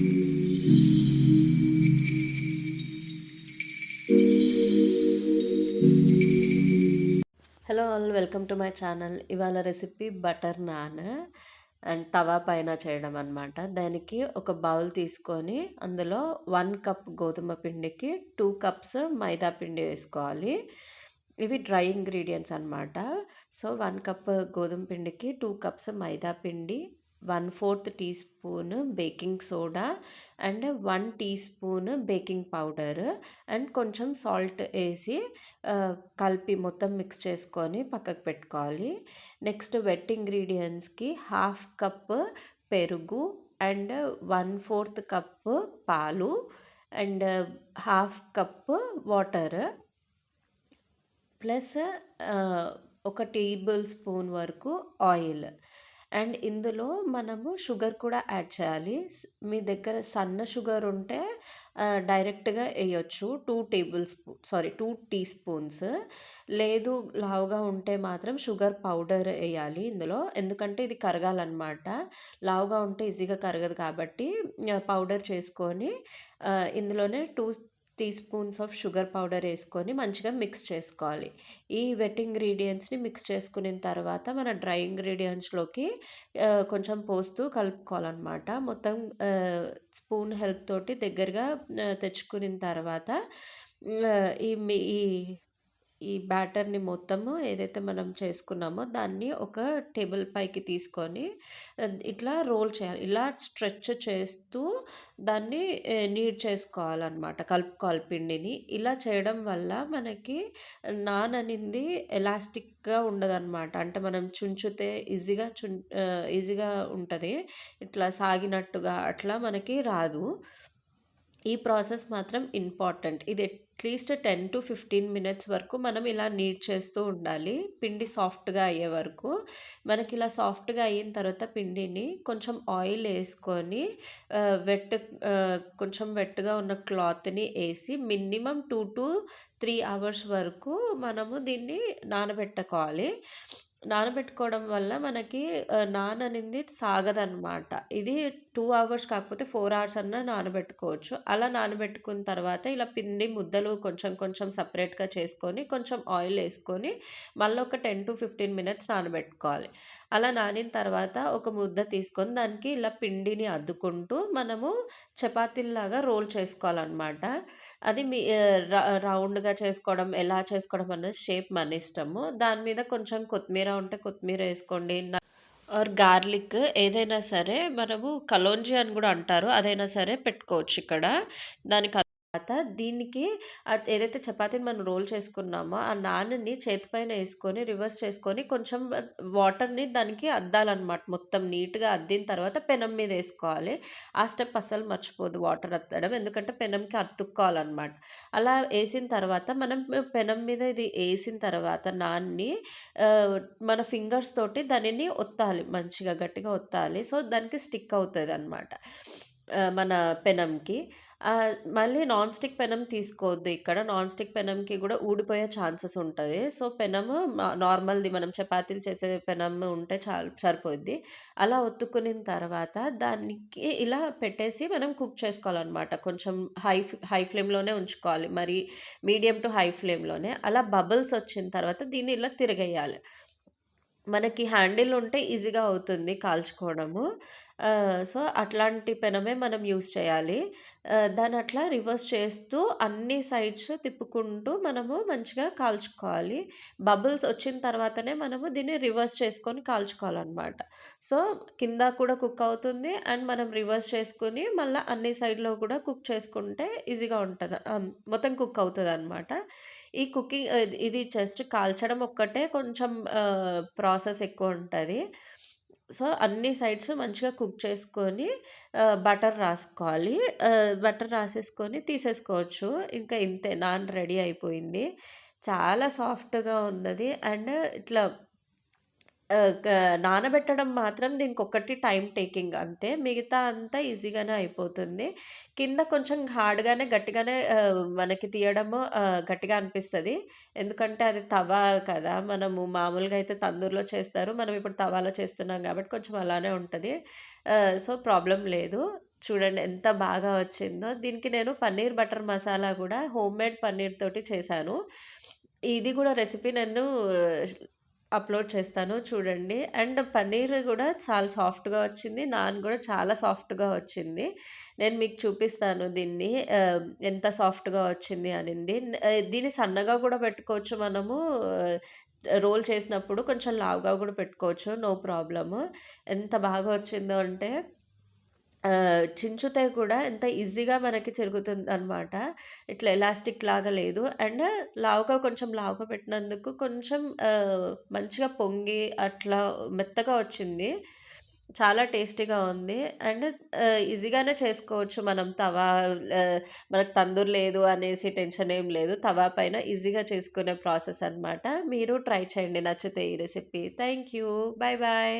Hello all, welcome to my channel. ఇవాళ recipe butter non and తవా పైన చేయడం అనమాట. దానికి ఒక బౌల్ తీసుకొని అందులో 1 కప్ గోధుమ పిండికి 2 కప్స్ మైదా పిండి వేసుకోవాలి. ఇవి డ్రై ఇంగ్రీడియంట్స్ అనమాట. సో 1 కప్ గోధుమ పిండికి 2 కప్స్ మైదా పిండి, 1/4 teaspoon baking soda and 1 teaspoon baking powder and కొంచెం సాల్ట్ వేసి కలిపి మొత్తం మిక్స్ చేసుకొని పక్కకు పెట్టుకోవాలి. నెక్స్ట్ వెట్ ఇంగ్రీడియంట్స్కి 1/2 కప్ పెరుగు అండ్ 1/4 కప్ పాలు అండ్ 1/2 కప్ వాటర్ ప్లస్ ఒక టేబుల్ స్పూన్ వరకు ఆయిల్. అండ్ ఇందులో మనము షుగర్ కూడా యాడ్ చేయాలి. మీ దగ్గర సన్న షుగర్ ఉంటే డైరెక్ట్గా వేయొచ్చు, 2 టీ స్పూన్స్. లేదు లావుగా ఉంటే మాత్రం షుగర్ పౌడర్ వేయాలి ఇందులో, ఎందుకంటే ఇది కరగాలన్నమాట. లావుగా ఉంటే ఈజీగా కరగదు కాబట్టి పౌడర్ చేసుకొని ఇందులోనే 2 teaspoons of sugar powder వేసుకొని మంచిగా మిక్స్ చేసుకోవాలి. ఈ వెట్ ఇంగ్రీడియంట్స్ని మిక్స్ చేసుకున్న తర్వాత మన డ్రై ఇంగ్రీడియంట్స్లోకి కొంచెం పోస్తూ కలుపుకోవాలన్నమాట. మొత్తం స్పూన్ హెల్ప్ తోటి దగ్గరగా తెచ్చుకున్న తర్వాత ఈ ఈ బ్యాటర్ని మొత్తము ఏదైతే మనం చేసుకున్నామో దాన్ని ఒక టేబుల్ పైకి తీసుకొని ఇట్లా రోల్ చేయాలి. ఇలా స్ట్రెచ్ చేస్తూ దాన్ని నీట్ చేసుకోవాలన్నమాట, కలుపుకోవాలి పిండిని. ఇలా చేయడం వల్ల మనకి నాన్ అనేది ఎలాస్టిక్గా ఉండదన్నమాట. అంటే మనం చుంచితే ఈజీగా ఉంటుంది, ఇట్లా సాగినట్టుగా అట్లా మనకి రాదు. ఈ ప్రాసెస్ మాత్రం ఇంపార్టెంట్. ఇది అట్లీస్ట్ 10 to 15 మినిట్స్ వరకు మనం ఇలా నీట్ చేస్తూ ఉండాలి, పిండి సాఫ్ట్గా అయ్యే వరకు. మనకి ఇలా సాఫ్ట్గా అయిన తర్వాత పిండిని కొంచెం ఆయిల్ వేసుకొని వెట్ కొంచెం వెట్గా ఉన్న క్లాత్ని వేసి మినిమం 2 to 3 అవర్స్ వరకు మనము దీన్ని నానబెట్టుకోవాలి. నానబెట్టుకోవడం వల్ల మనకి నాన్ అనేది సాగదనమాట. ఇది 2 అవర్స్ కాకపోతే 4 అవర్స్ అన్నా నానబెట్టుకోవచ్చు. అలా నానబెట్టుకున్న తర్వాత ఇలా పిండి ముద్దలు కొంచెం కొంచెం సపరేట్గా చేసుకొని కొంచెం ఆయిల్ వేసుకొని మళ్ళీ ఒక 10 to 15 మినిట్స్ నానబెట్టుకోవాలి. అలా నానిన తర్వాత ఒక ముద్ద తీసుకొని దానికి ఇలా పిండిని అద్దుకుంటూ మనము చపాతీల్లాగా రోల్ చేసుకోవాలన్నమాట. అది మీ రౌండ్గా చేసుకోవడం, ఎలా చేసుకోవడం అన్నది షేప్ మన ఇష్టము. దాని మీద కొంచెం కొత్తిమీర ఉంటే కొత్తిమీర వేసుకోండి, ఆర్ గార్లిక్ ఏదైనా సరే. మనము కలోంజీ అని కూడా అంటారు, అదైనా సరే పెట్టుకోవచ్చు ఇక్కడ. దానికి తర్వాత దీనికి ఏదైతే చపాతీని మనం రోల్ చేసుకున్నామో ఆ నాన్ని చేతిపైన వేసుకొని రివర్స్ చేసుకొని కొంచెం వాటర్ని దానికి అద్దాలన్నమాట. మొత్తం నీట్గా అద్దిన తర్వాత పెనం మీద వేసుకోవాలి. ఆ స్టెప్ అస్సలు మర్చిపోదు, వాటర్ అద్దడం, ఎందుకంటే పెనంకి అతుక్కోవాలన్నమాట. అలా వేసిన తర్వాత మనం పెనం మీద ఇది వేసిన తర్వాత నాన్ని మన ఫింగర్స్ తోటి దానిని ఒత్తాలి, మంచిగా గట్టిగా ఒత్తాలి. సో దానికి స్టిక్ అవుతుంది అనమాట మన పెనంకి. మళ్ళీ నాన్ స్టిక్ పెనం తీసుకోవద్దు ఇక్కడ. నాన్ స్టిక్ పెనంకి కూడా ఊడిపోయే ఛాన్సెస్ ఉంటుంది. సో పెనము నార్మల్ది మనం చపాతీలు చేసే పెనం ఉంటే సరిపోద్ది. అలా ఒత్తుకున్న తర్వాత దానికి ఇలా పెట్టేసి మనం కుక్ చేసుకోవాలన్నమాట. కొంచెం హై ఫ్లేమ్లోనే ఉంచుకోవాలి, మరి మీడియం టు హై ఫ్లేమ్లోనే. అలా బబుల్స్ వచ్చిన తర్వాత దీన్ని ఇలా తిరగేయాలి. మనకి హ్యాండిల్ ఉంటే ఈజీగా అవుతుంది కాల్చుకోవడము. సో అట్లాంటి పెనమే మనం యూస్ చేయాలి. దాన్ని అట్లా రివర్స్ చేస్తూ అన్ని సైడ్స్ తిప్పుకుంటూ మనము మంచిగా కాల్చుకోవాలి. బబుల్స్ వచ్చిన తర్వాతనే మనము దీన్ని రివర్స్ చేసుకొని కాల్చుకోవాలన్నమాట. సో కింద కూడా కుక్ అవుతుంది అండ్ మనం రివర్స్ చేసుకొని మళ్ళీ అన్ని సైడ్లో కూడా కుక్ చేసుకుంటే ఈజీగా ఉంటుంది, మొత్తం కుక్ అవుతుంది అనమాట. ఈ కుకింగ్ ఇది జస్ట్ కాల్చడం ఒక్కటే కొంచెం ప్రాసెస్ ఎక్కువ ఉంటుంది. సో అన్ని సైడ్స్ మంచిగా కుక్ చేసుకొని బటర్ రాసుకోవాలి. బటర్ రాసేసుకొని తీసేసుకోవచ్చు. ఇంకా ఇంతే, నాన్ రెడీ అయిపోయింది. చాలా సాఫ్ట్గా ఉన్నది అండ్ ఇట్లా నానబెట్టడం మాత్రం దీనికొక్కటి టైం టేకింగ్ అంతే. మిగతా అంతా ఈజీగానే అయిపోతుంది. కింద కొంచెం హార్డ్‌గానే, గట్టిగానే మనకి తీయడము గట్టిగా అనిపిస్తది. ఎందుకంటే అది తవా కదా! మనము మామూలుగా అయితే తందూరులో చేస్తారు, మనం ఇప్పుడు తవాలో చేస్తున్నాం కాబట్టి కొంచెం అలానే ఉంటది. సో ప్రాబ్లమ్ లేదు. చూడండి ఎంత బాగా వచ్చిందో. దీనికి నేను పన్నీర్ బటర్ మసాలా గూడా హోమ్‌మేడ్ పన్నీర్ తోటి చేశాను. ఇది గూడా రెసిపీ నేను అప్‌లోడ్ చేస్తాను చూడండి. అండ్ పన్నీర్ గూడా చాలా సాఫ్ట్‌గా వచ్చింది. నాన్ గూడా చాలా సాఫ్ట్‌గా వచ్చింది. నేను మీకు చూపిస్తాను దీన్ని ఎంత సాఫ్ట్‌గా వచ్చింది అనింది. దీన్ని సన్నగా గూడా పెట్టుకోవచ్చు మనము. రోల్ చేసినప్పుడు కొంచెం లావుగా గూడా పెట్టుకోవచ్చు. No problem. ఎంత బాగా వచ్చిందో అంటే చించుతే కూడా ఎంత ఈజీగా మనకి చిరుగుతుందనమాట. ఇట్లా ఎలాస్టిక్ లాగా లేదు. అండ్ కొంచెం లావుగా పెట్టినందుకు కొంచెం మంచిగా పొంగి అట్లా మెత్తగా వచ్చింది. చాలా టేస్టీగా ఉంది. అండ్ ఈజీగానే చేసుకోవచ్చు మనం మనకు తందూరి లేదు అనేసి టెన్షన్ ఏం లేదు. తవా పైన ఈజీగా చేసుకునే ప్రాసెస్ అనమాట. మీరు ట్రై చేయండి నచ్చితే ఈ recipe. Thank you. Bye bye.